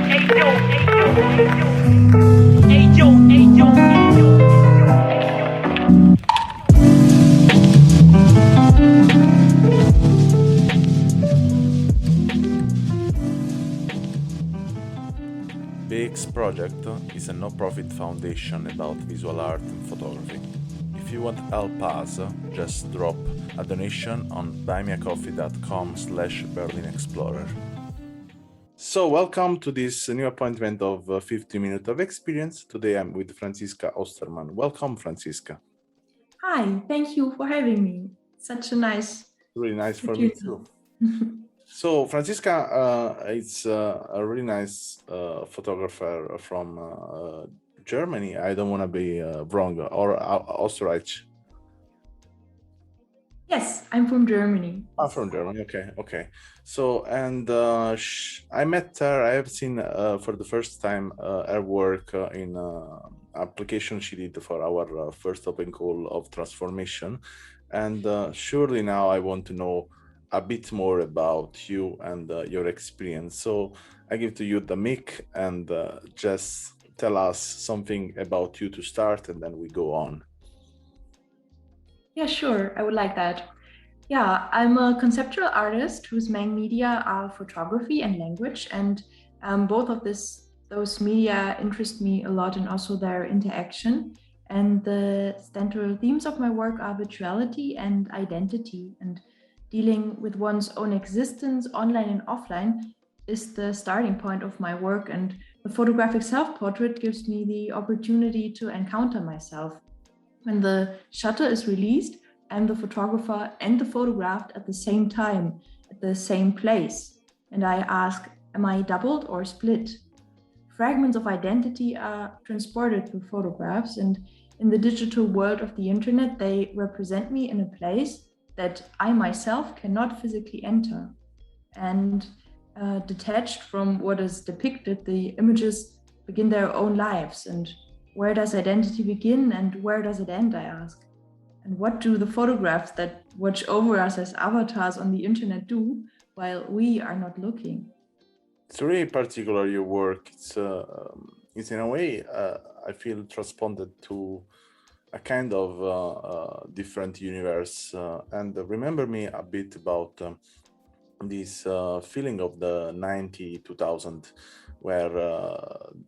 BEEX project is a no-profit foundation about visual art and photography. If you want to help us, just drop a donation on buymeacoffee.com/BerlinExplorer. So welcome to this new appointment of 50 Minutes of Experience. Today I'm with Franziska Ostermann. Welcome, Franziska. Hi, thank you for having me. Such a nice... Really nice for me too. So Franziska is a really nice photographer from Germany. I don't want to be wrong, or Österreich. Yes, I'm from Germany. I'm from Germany. Okay. So, and I met her. I have seen for the first time her work in application she did for our first open call of transformation. And surely now I want to know a bit more about you and your experience. So I give to you the mic and just tell us something about you to start, and then we go on. Yeah, sure. I would like that. Yeah, I'm a conceptual artist whose main media are photography and language, and both of those media interest me a lot, and also their interaction. And the central themes of my work are virtuality and identity, and dealing with one's own existence online and offline is the starting point of my work, and the photographic self-portrait gives me the opportunity to encounter myself. When the shutter is released, I'm the photographer and the photographed at the same time, at the same place. And I ask, am I doubled or split? Fragments of identity are transported through photographs, and in the digital world of the internet, they represent me in a place that I myself cannot physically enter. And detached from what is depicted, the images begin their own lives. And where does identity begin and where does it end, I ask? And what do the photographs that watch over us as avatars on the internet do while we are not looking? It's really particular, your work. It's in a way, I feel transponded to a kind of different universe. And remember me a bit about this feeling of the 2000, where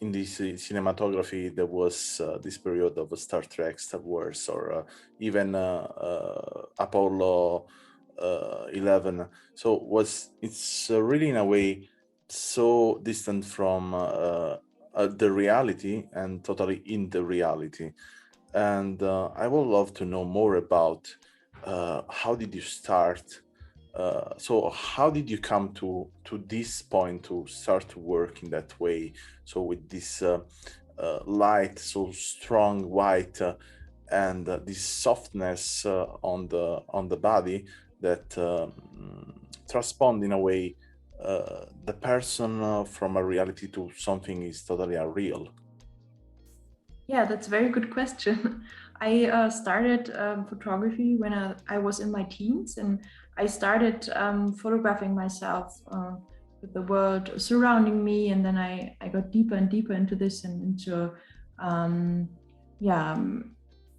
in this cinematography there was this period of Star Trek, Star Wars, or even Apollo 11. So it's really in a way so distant from the reality and totally in the reality. And I would love to know more about how did you start? So how did you come to this point to start to work in that way? So with this light, so strong white, and this softness on the body that transpond in a way the person from a reality to something is totally unreal. Yeah, that's a very good question. I started photography when I was in my teens, and I started photographing myself with the world surrounding me, and then I got deeper and deeper into this and into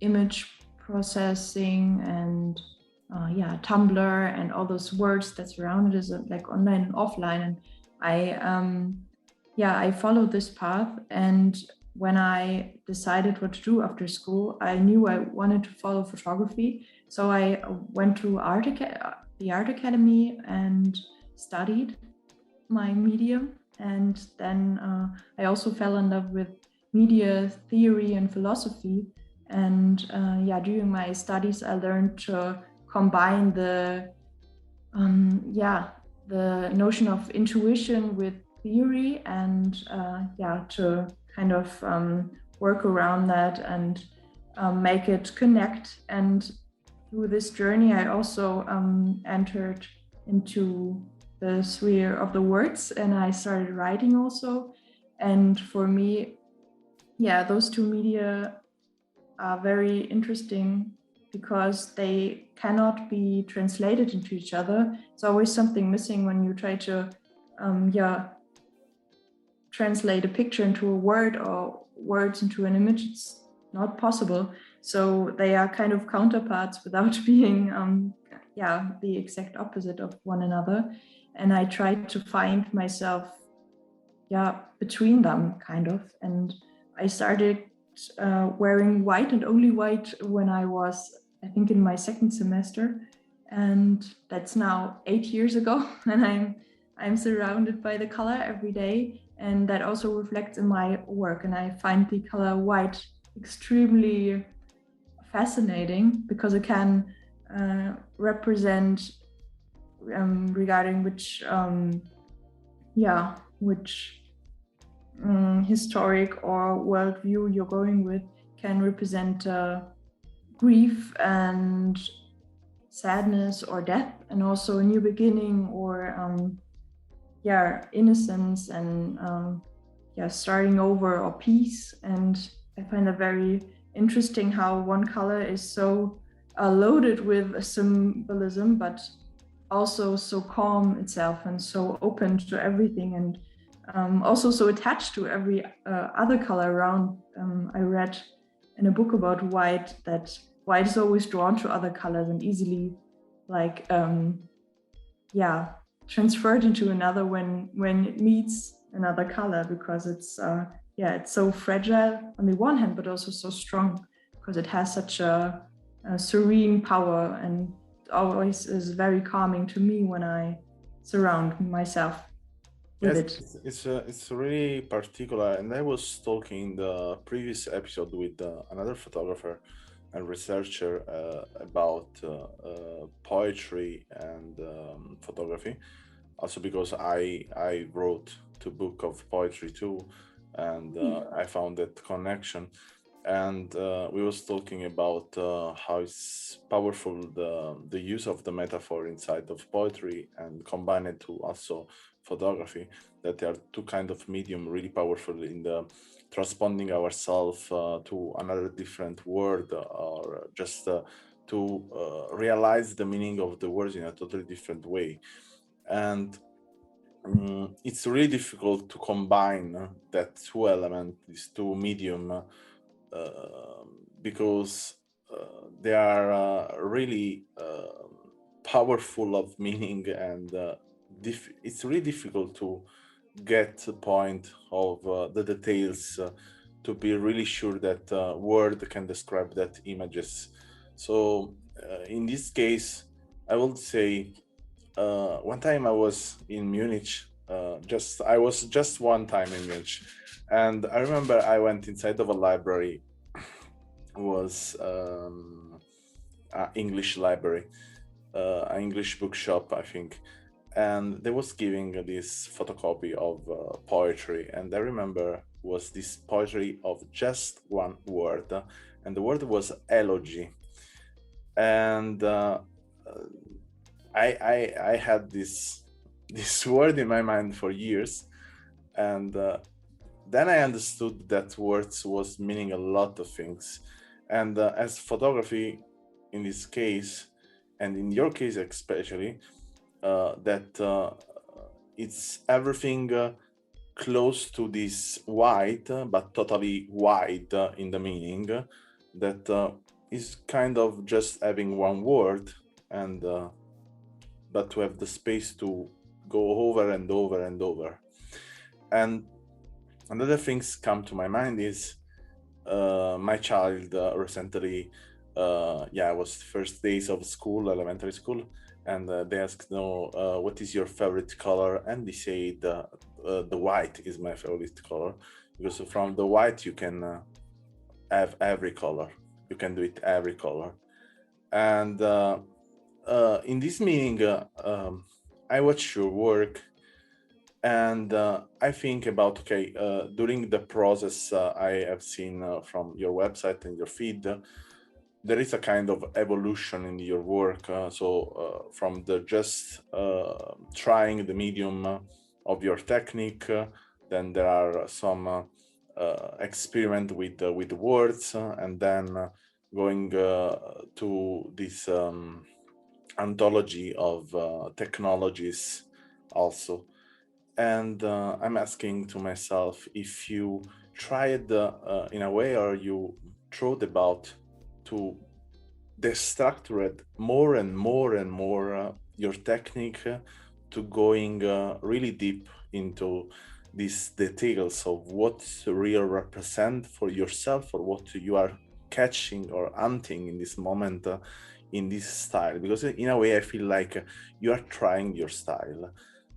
image processing and Tumblr and all those words that surrounded us, like online and offline. And I followed this path, and when I decided what to do after school, I knew I wanted to follow photography. So I went to the Art Academy and studied my medium. And then I also fell in love with media theory and philosophy. And during my studies, I learned to combine the notion of intuition with theory, and to kind of work around that and make it connect. And through this journey, I also entered into the sphere of the words, and I started writing also. And for me, those two media are very interesting because they cannot be translated into each other. It's always something missing when you try to translate a picture into a word or words into an image. It's not possible. So they are kind of counterparts without being the exact opposite of one another. And I tried to find myself between them, kind of. And I started wearing white and only white when I was, I think, in my second semester. And that's now 8 years ago. And I'm surrounded by the color every day. And that also reflects in my work. And I find the color white extremely fascinating because it can represent regarding which historic or worldview you're going with, can represent grief and sadness or death, and also a new beginning, or innocence and starting over, or peace. And I find it very interesting how one color is so loaded with symbolism, but also so calm itself and so open to everything, and also so attached to every other color around. I read in a book about white that white is always drawn to other colors and easily transferred into another when it meets another color, because it's so fragile on the one hand, but also so strong because it has such a serene power, and it always is very calming to me when I surround myself with it. It's really particular, and I was talking in the previous episode with another photographer and researcher about poetry and photography. Also because I wrote 2 books of poetry too, and I found that connection. And we was talking about how it's powerful the use of the metaphor inside of poetry and combine it to also photography, that there are 2 kind of medium really powerful in the transponding ourselves to another different word, or just to realize the meaning of the words in a totally different way. And it's really difficult to combine that 2 elements, these 2 medium, because they are really powerful of meaning, and it's really difficult to get the point of the details to be really sure that word can describe that images. So in this case, I would say one time I was in Munich. I was just one time in Munich, and I remember I went inside of a library. It was an English library, an English bookshop, I think, and they was giving this photocopy of poetry, and I remember was this poetry of just one word, and the word was elegy, and I had this word in my mind for years, and then I understood that words was meaning a lot of things, and as photography, in this case, and in your case especially, that it's everything close to this white, but totally wide in the meaning, that is kind of just having one word, and but to have the space to go over and over and over. And another things come to my mind is my child recently, it was first days of school, elementary school, and they asked, what is your favorite color? And they said the white is my favorite color, because from the white you can have every color, you can do it every color. And in this meaning, I watch your work, and I think about, during the process I have seen from your website and your feed, there is a kind of evolution in your work. From the just trying the medium of your technique, then there are some experiment with words, and then going to this anthology of technologies also. And I'm asking to myself if you tried in a way, or you thought about to destructure more and more and more your technique to going really deep into these details of what real represent for yourself, or what you are catching or hunting in this moment in this style. Because in a way I feel like you are trying your style,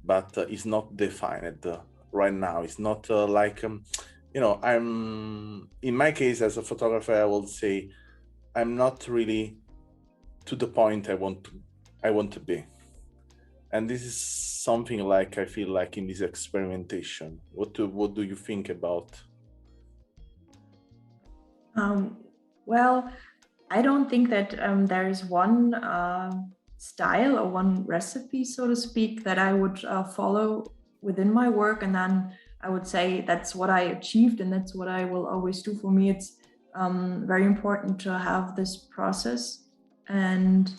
but it's not defined right now. It's not like I'm in my case as a photographer, I will say I'm not really to the point I want to be. And this is something like I feel like in this experimentation. What do you think about? Well, I don't think that there is one style or one recipe, so to speak, that I would follow within my work, and then I would say that's what I achieved and that's what I will always do. For me, it's very important to have this process and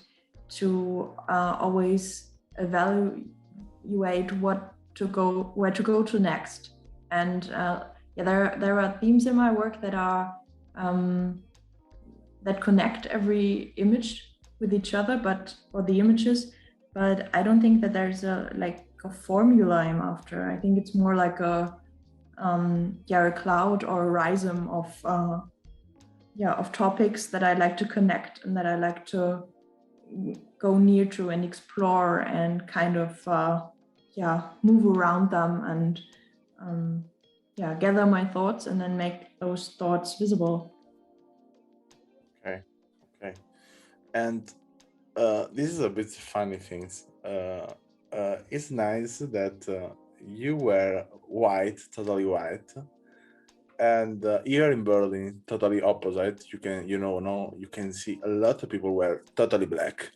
to always evaluate where to go to next. And yeah, there are themes in my work that are that connect every image with each other, or the images, but I don't think that there's a formula I'm after. I think it's more like a cloud or a rhizome of topics that I like to connect and that I like to go near to and explore and kind of move around them and gather my thoughts and then make those thoughts visible. Okay. And this is a bit funny things. It's nice that you were white, totally white, and here in Berlin, totally opposite. You can, no, you can see a lot of people were totally black.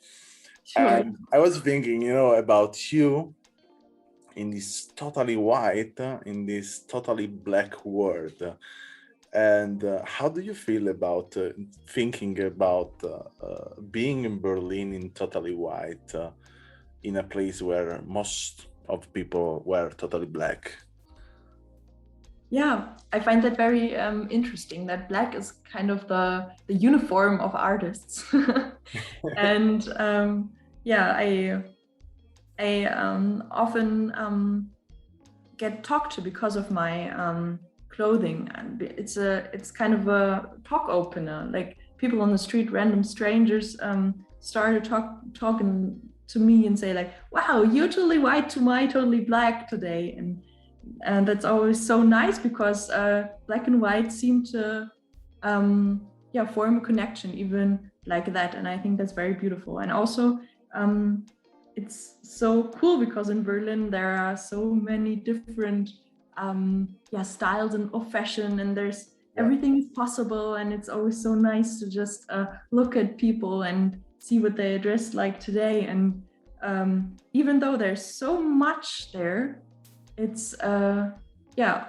Sure. And I was thinking, about you in this totally white, in this totally black world. And how do you feel about thinking about being in Berlin in totally white, in a place where most of people were totally black? Yeah, I find that very interesting. That black is kind of the uniform of artists, and I often get talked to because of my clothing, and it's kind of a talk opener. Like people on the street, random strangers, started talking to me and say like, "Wow, you're totally white to my totally black today," and that's always so nice because black and white seem to form a connection even like that, and I think that's very beautiful. And also it's so cool because in Berlin there are so many different styles of fashion, and there's everything is possible, and it's always so nice to just look at people and see what they dress like today. And even though there's so much there, it's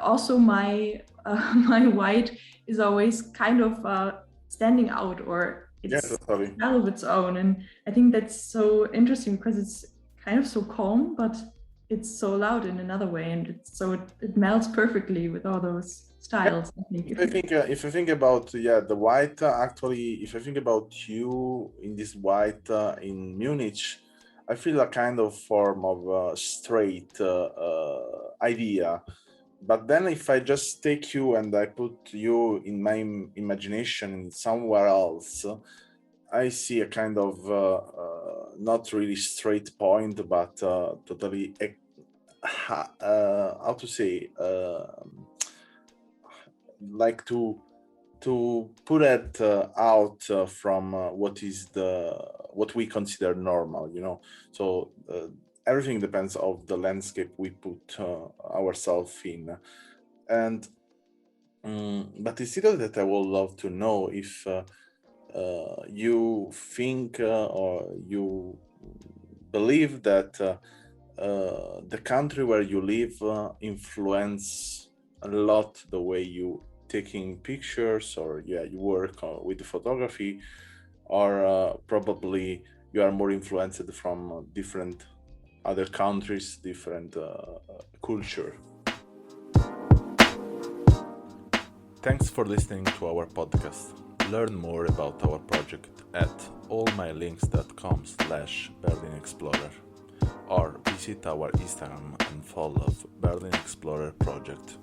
also my my white is always kind of standing out, or it's Totally. a style of its own. And I think that's so interesting because it's kind of so calm, but it's so loud in another way, and it melts perfectly with all those styles. I think. If I think about the white, actually, if I think about you in this white in Munich, I feel a kind of form of straight idea. But then if I just take you and I put you in my imagination somewhere else, I see a kind of not really straight point, but totally, how to say, like to put it out from what we consider normal, So everything depends of the landscape we put ourselves in. And but instead that, I would love to know if you think or you believe that the country where you live influence a lot the way you taking pictures, or you work with the photography, or probably you are more influenced from different other countries, different culture. Thanks for listening to our podcast. Learn more about our project at allmylinks.com/BerlinExplorer or visit our Instagram and follow Berlin Explorer Project.